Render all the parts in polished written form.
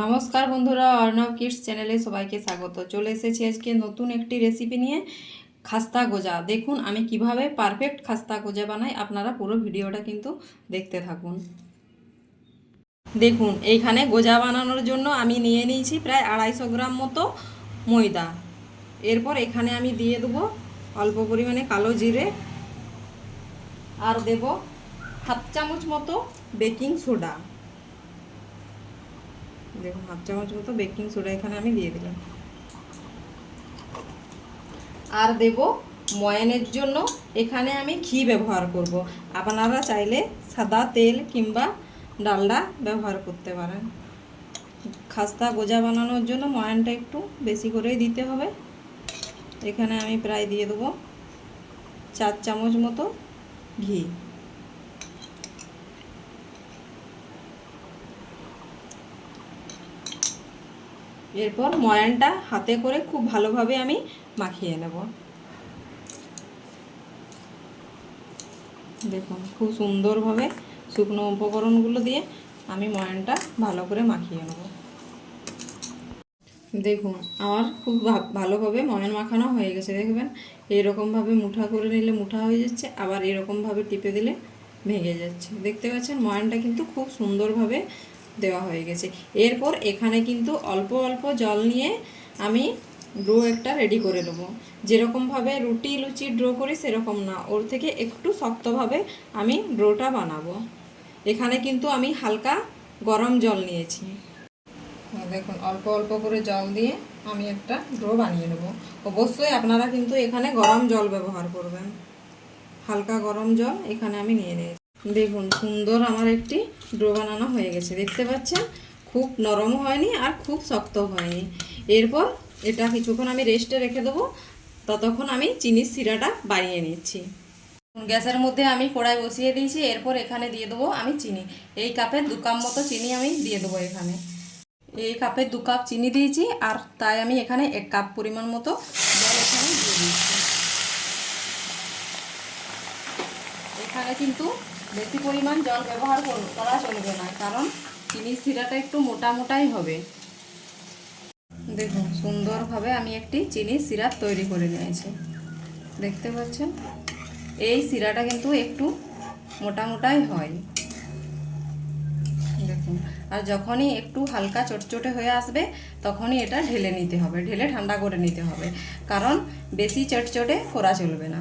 নমস্কার বন্ধুরা, অর্ণব কিডস চ্যানেলে সবাইকে স্বাগত। চলে এসেছি আজকে নতুন একটি রেসিপি নিয়ে, খাস্তা গোজা। দেখুন আমি কিভাবে পারফেক্ট খাস্তা গোজা বানাই, আপনারা পুরো ভিডিওটা কিন্তু দেখতে থাকুন। দেখুন এইখানে গোজা বানানোর জন্য আমি নিয়ে নিয়েছি প্রায় 250 গ্রাম মতো ময়দা। এরপর এখানে আমি দিয়ে দেবো অল্প পরিমাণে কালো জিরে, আর দেব হাফ চামচ মতো বেকিং সোডা। দেখুন হাফ চামচ মতো বেকিং সোডা এখানে আমি দিয়ে দিলাম। আর দেব ময়ানের জন্য এখানে আমি ঘি ব্যবহার করব। আপনারা চাইলে সাদা তেল কিংবা ডালডা ব্যবহার করতে পারেন। খাস্তা গোজা বানানোর জন্য ময়ানটা একটু বেশি করেই দিতে হবে। এখানে আমি প্রায় দিয়ে দেবো 4 চামচ মতো ঘি। এরপর ময়ানটা হাতে করে খুব ভালোভাবে আমি মাখিয়ে নেব। দেখুন খুব সুন্দরভাবে শুকনো উপকরণগুলো দিয়ে আমি ময়ানটা ভালো করে মাখিয়ে নেব। দেখুন আমার খুব ভালোভাবে ময়ান মাখানো হয়ে গেছে। দেখবেন এইরকমভাবে মুঠা করে নিলে মুঠা হয়ে যাচ্ছে, আবার এরকমভাবে টিপে দিলে ভেঙে যাচ্ছে। দেখতে পাচ্ছেন ময়ানটা কিন্তু খুব সুন্দরভাবে দেওয়া হয়ে গেছে। এরপর এখানে কিন্তু অল্প অল্প জল নিয়ে আমি ডো একটা রেডি করে নেবো। যেরকমভাবে রুটি লুচি ড্রো করি সেরকম না, ওর থেকে একটু শক্তভাবে আমি ডোটা বানাবো। এখানে কিন্তু আমি হালকা গরম জল নিয়েছি। দেখুন অল্প অল্প করে জল দিয়ে আমি একটা ডো বানিয়ে নেব। অবশ্যই আপনারা কিন্তু এখানে গরম জল ব্যবহার করবেন। হালকা গরম জল এখানে আমি নিয়ে নিয়েছি। দেখুন সুন্দর আমার একটি ডো বানানো হয়ে গেছে। দেখতে পাচ্ছেন খুব নরম হয়নি আর খুব শক্ত হয়নি। এরপর এটা কিছুক্ষণ আমি রেস্টে রেখে দেবো, ততক্ষণ আমি চিনির সিরাটা বানিয়ে নিচ্ছি। গ্যাসের মধ্যে আমি কড়াই বসিয়ে দিয়েছি। এরপর এখানে দিয়ে দেবো আমি চিনি। এই কাপে 2 কাপ মতো চিনি আমি দিয়ে দেবো। এখানে এই কাপে 2 কাপ চিনি দিয়েছি, আর তাই আমি এখানে 1 কাপ পরিমাণ মতো জল এখানে দিয়ে দিয়েছি। এখানে কিন্তু বেশি পরিমাণ জল ব্যবহার করা চলবে না, কারণ চিনির সিরাটা একটু মোটা মোটাই হবে। দেখুন সুন্দরভাবে আমি একটি চিনির সিরাপ তৈরি করে নিয়েছি। দেখতে পাচ্ছেন এই সিরাটা কিন্তু একটু মোটা মোটাই হয়। দেখুন আর যখনই একটু হালকা চটচটে হয়ে আসবে তখনই এটা ঢেলে নিতে হবে, ঢেলে ঠান্ডা করে নিতে হবে, কারণ বেশি চটচটে করা চলবে না,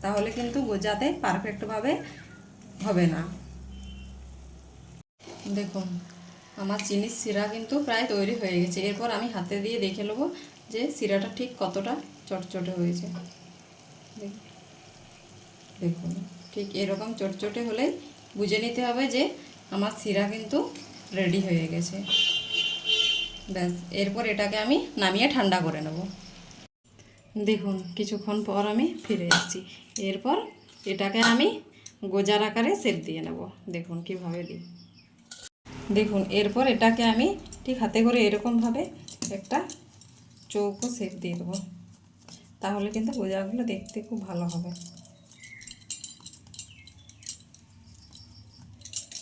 তাহলে কিন্তু গোজাতে পারফেক্টভাবে হবে না। দেখুন আমার চিনির সিরা কিন্তু প্রায় তৈরি হয়ে গেছে। এরপর আমি হাতে দিয়ে দেখে নেবো যে সিরাটা ঠিক কতটা চটচটে হয়েছে। দেখুন ঠিক এরকম চটচটে হলেই বুঝে নিতে হবে যে আমার সিরা কিন্তু রেডি হয়ে গেছে। ব্যাস এরপর এটাকে আমি নামিয়ে ঠান্ডা করে নেব। দেখুন কিছুক্ষণ পর আমি ফিরে এসেছি। এরপর এটাকে আমি গোজার আকারে শেপ দিয়ে নেব। দেখুন কিভাবে দিই। দেখুন এরপর এটাকে আমি ঠিক হাতে করে এরকমভাবে একটা চৌকো শেপ দিয়ে দেবো, তাহলে কিন্তু গোজাগুলো দেখতে খুব ভালো হবে।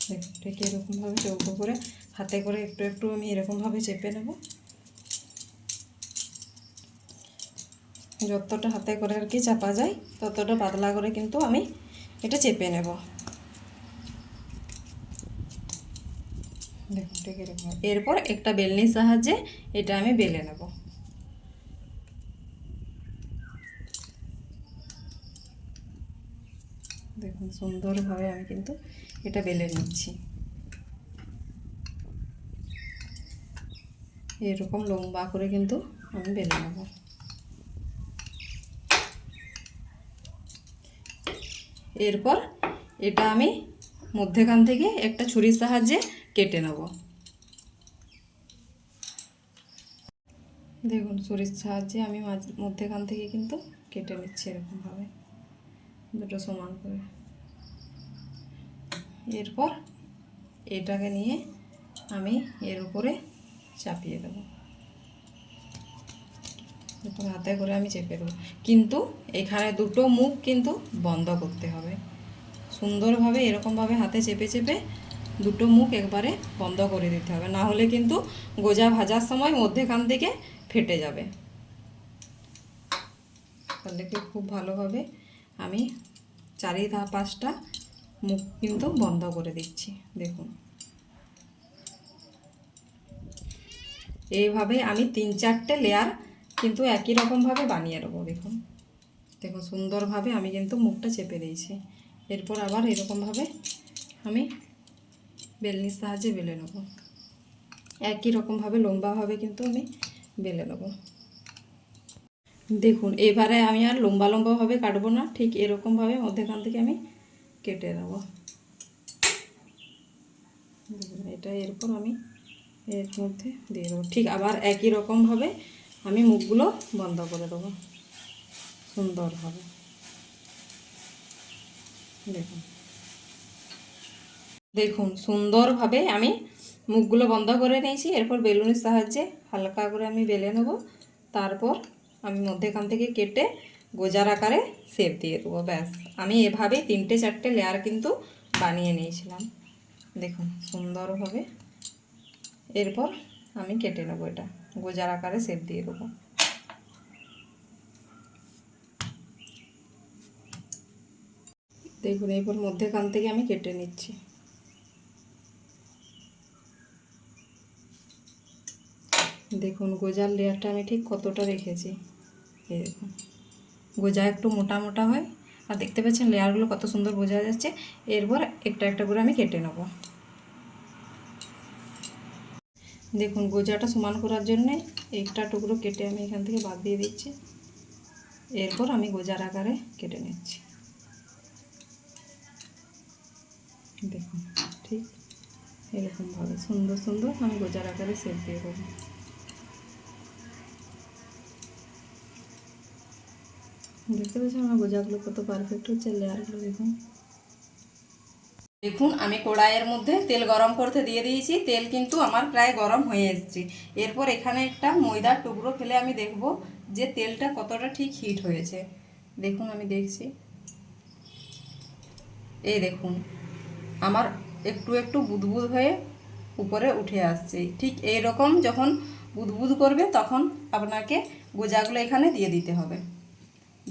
দেখুন ঠিক এরকমভাবে চৌকো করে হাতে করে একটু একটু আমি এরকমভাবে চেপে নেব। যতটা হাতে করে আর কি চাপা যায় ততটা পাতলা করে কিন্তু আমি এটা চেপে নেব। দেখুন ঠিক এরকম। এরপর একটা বেলনির সাহায্যে এটা আমি বেলে নেব। দেখুন সুন্দরভাবে আমি কিন্তু এটা বেলে নিচ্ছি। এরকম লম্বা করে কিন্তু আমি বেলে নেব। এরপর এটা আমি মধ্যেখান থেকে একটা ছুরির সাহায্যে কেটে নেব। দেখুন ছুরির সাহায্যে আমি মধ্যেখান থেকে কিন্তু কেটে নিচ্ছি এরকমভাবে দুটো সমান করে। এরপর এটাকে নিয়ে আমি এর উপরে চাপিয়ে দেব। এরপর হাতে করে আমি চেপে দেবো, কিন্তু এখানে দুটো মুখ কিন্তু বন্ধ করতে হবে। সুন্দরভাবে এরকমভাবে হাতে চেপে চেপে দুটো মুখ একবারে বন্ধ করে দিতে হবে, না হলে কিন্তু গোজা ভাজার সময় মধ্যেখান থেকে ফেটে যাবে। তাহলে কি খুব ভালোভাবে আমি 4-5টা মুখ কিন্তু বন্ধ করে দিচ্ছি। দেখুন এইভাবে আমি 3-4টে লেয়ার কিন্তু একই রকমভাবে বানিয়ে নেবো। দেখুন দেখুন সুন্দরভাবে আমি কিন্তু মুখটা চেপে দিয়েছি। এরপর আবার এরকমভাবে আমি বেলনির সাহায্যে বেলে নেব, একই রকমভাবে লম্বাভাবে কিন্তু আমি বেলে নেব। দেখুন এবারে আমি আর লম্বা লম্বাভাবে কাটবো না, ঠিক এরকমভাবে মধ্যেখান থেকে আমি কেটে দেবো। এটা এরপর আমি এর মধ্যে দিয়ে দেবো, ঠিক আবার একই রকমভাবে আমি মুখগুলো বন্ধ করে দেবো সুন্দরভাবে। দেখুন দেখুন সুন্দরভাবে আমি মুখগুলো বন্ধ করে নিয়েছি। এরপর বেলুনের সাহায্যে হালকা করে আমি বেলে নেব, তারপর আমি মধ্যেখান থেকে কেটে গোজার আকারে শেপ দিয়ে দেবো। ব্যাস আমি এভাবে 3-4টে লেয়ার কিন্তু বানিয়ে নিয়েছিলাম। দেখুন সুন্দরভাবে এরপর আমি কেটে নেবো, এটা গোজার আকারে শেপ দিয়ে দেবো। দেখুন এরপর মধ্যেখান থেকে আমি কেটে নিচ্ছি। দেখুন গোজার লেয়ারটা আমি ঠিক কতটা রেখেছি। এই দেখুন গোজা একটু মোটা মোটা হয়, আর দেখতে পাচ্ছেন লেয়ারগুলো কত সুন্দর বোঝা যাচ্ছে। এরপর একটা একটা করে আমি কেটে নেব। দেখুন গোজাটা সমান করার জন্যে একটা টুকরো কেটে আমি এখান থেকে বাদ দিয়ে দিচ্ছি। এরপর আমি গোজার আকারে কেটে নিচ্ছি। দেখুন ঠিক এরকমভাবে সুন্দর সুন্দর আমি গোজার আকারে শেপ দিয়ে দেবো। দেখতে পাচ্ছেন আমার গোজাগুলো কত পারফেক্ট হচ্ছে, লেয়ারগুলো দেখুন। দেখুন আমি কড়াইয়ের মধ্যে তেল গরম করতে দিয়ে দিয়েছি, তেল কিন্তু আমার প্রায় গরম হয়ে এসেছে। এরপর এখানে একটা ময়দার টুকরো ফেলে আমি দেখব যে তেলটা কতটা ঠিক হিট হয়েছে। দেখুন আমি দেখছি, এই দেখুন আমার একটু একটু বুদবুদ হয়ে উপরে উঠে আসছে। ঠিক এই রকম যখন বুদবুদ করবে তখন আপনাকে গোজাগুলো এখানে দিয়ে দিতে হবে।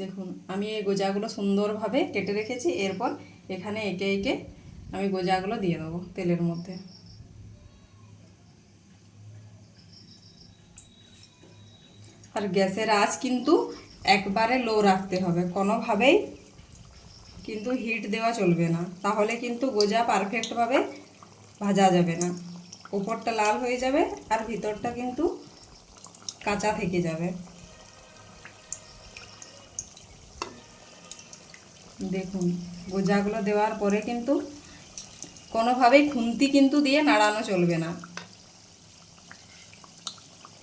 দেখুন আমি এই গোজাগুলো সুন্দরভাবে কেটে রেখেছি, এরপর এখানে একে একে আমি গোজাগুলো দিয়ে দেবো তেলের মধ্যে। আর গ্যাসের আঁচ কিন্তু একবারে লো রাখতে হবে, কোনোভাবেই কিন্তু হিট দেওয়া চলবে না, তাহলে কিন্তু গোজা পারফেক্টভাবে ভাজা যাবে না। উপরটা লাল হয়ে যাবে আর ভিতরটা কিন্তু কাঁচা থেকে যাবে। দেখুন গোজাগুলো দেওয়ার পরে কিন্তু কোনোভাবেই খুন্তি কিন্তু দিয়ে নাড়ানো চলবে না,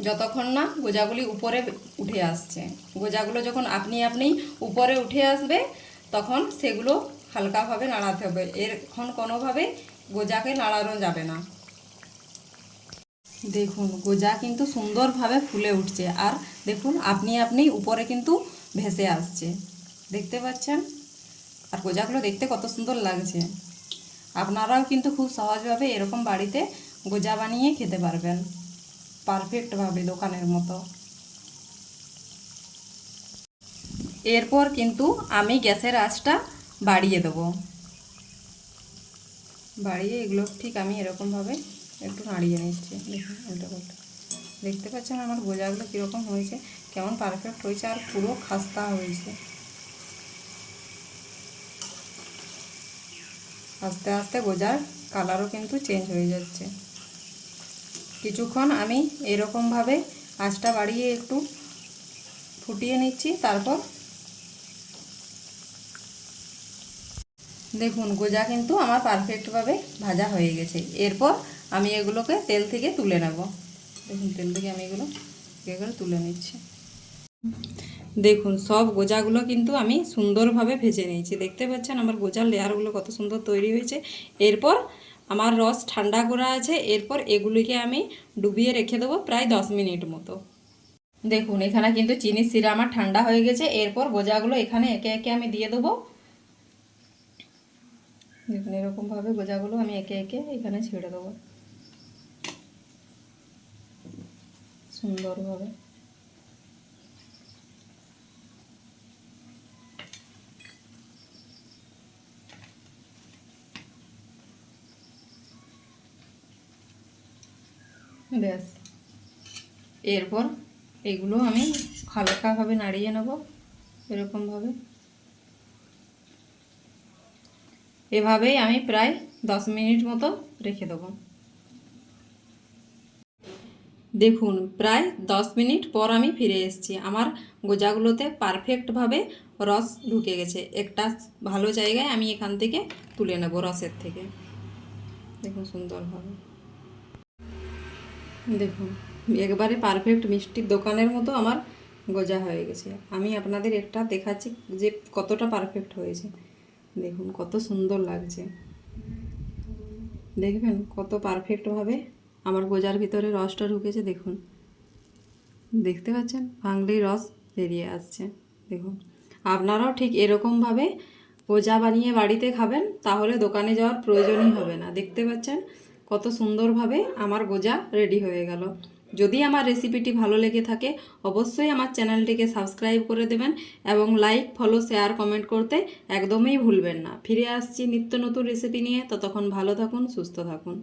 যতক্ষণ না গোজাগুলি উপরে উঠে আসছে। গোজাগুলো যখন আপনি আপনি উপরে উঠে আসবে তখন সেগুলো হালকাভাবে নাড়াতে হবে, এখন কোনোভাবে গোজাকে নাড়ানো যাবে না। দেখুন গোজা কিন্তু সুন্দরভাবে ফুলে উঠছে, আর দেখুন আপনি আপনি উপরে কিন্তু ভেসে আসছে, দেখতে পাচ্ছেন। আর গোজাগুলো দেখতে কত সুন্দর লাগছে। আপনারাও কিন্তু খুব সহজভাবে এরকম বাড়িতে গোজা বানিয়ে খেতে পারবেন পারফেক্টভাবে দোকানের মতো। এরপর কিন্তু আমি গ্যাসের আঁচটা বাড়িয়ে দেবো, বাড়িয়ে এগুলো ঠিক আমি এরকমভাবে একটু নাড়িয়ে নিচ্ছি। দেখুন উল্টো পাল্টা, দেখতে পাচ্ছেন আমার গোজাগুলো কীরকম হয়েছে, কেমন পারফেক্ট হয়েছে আর পুরো খাস্তা হয়েছে। আস্তে আস্তে গোজার কালারও কিন্তু চেঞ্জ হয়ে যাচ্ছে। কিছুক্ষণ আমি এরকমভাবে আঁচটা বাড়িয়ে একটু ফুটিয়ে নিচ্ছি, তারপর দেখুন গোজা কিন্তু আমার পারফেক্টভাবে ভাজা হয়ে গেছে। এরপর আমি এগুলোকে তেল থেকে তুলে নেব। দেখুন তেল থেকে আমি এগুলো তুলে নিচ্ছি। দেখুন সব গোজাগুলো কিন্তু আমি সুন্দরভাবে ভেজে নিয়েছি, দেখতে পাচ্ছেন আমার গোজার লেয়ারগুলো কত সুন্দর তৈরি হয়েছে। এরপর আমার রস ঠান্ডা করা আছে, এরপর এগুলিকে আমি ডুবিয়ে রেখে দেবো প্রায় 10 মিনিট মতো। দেখুন এখানে কিন্তু চিনির শিরা আমার ঠান্ডা হয়ে গেছে। এরপর গোজাগুলো এখানে একে একে আমি দিয়ে দেবো। দেখুন এরকমভাবে গোজাগুলো আমি একে একে এখানে ছেড়ে দেবো সুন্দরভাবে। ব্যাস, এরপর এগুলো আমি হালকাভাবে নাড়িয়ে নেব এরকমভাবে। এভাবেই আমি প্রায় 10 মিনিট মতো রেখে দেবো। দেখুন প্রায় 10 মিনিট পর আমি ফিরে এসেছি। আমার গোজাগুলোতে পারফেক্টভাবে রস ঢুকে গেছে। একটা ভালো জায়গায় আমি এখান থেকে তুলে নেব রসের থেকে। দেখুন সুন্দরভাবে, দেখুন একবারে পারফেক্ট মিষ্টির দোকানের মতো আমার গোজা হয়ে গেছে। আমি আপনাদের একটা দেখাচ্ছি যে কতটা পারফেক্ট হয়েছে। দেখুন কত সুন্দর লাগছে, দেখবেন কত পারফেক্টভাবে আমার গোজার ভিতরে রসটা ঢুকেছে। দেখুন, দেখতে পাচ্ছেন ভাঙলেই রস বেরিয়ে আসছে। দেখুন আপনারাও ঠিক এরকমভাবে গোজা বানিয়ে বাড়িতে খাবেন, তাহলে দোকানে যাওয়ার প্রয়োজনই হবে না। দেখতে পাচ্ছেন কত সুন্দরভাবে আমার গোজা রেডি হয়ে গেল। যদি আমার রেসিপিটি ভালো লেগে থাকে অবশ্যই আমার চ্যানেলটিকে সাবস্ক্রাইব করে দেবেন এবং লাইক, ফলো, শেয়ার, কমেন্ট করতে একদমই ভুলবেন না। ফিরে আসছি নিত্য নতুন রেসিপি নিয়ে, ততক্ষণ ভালো থাকুন, সুস্থ থাকুন।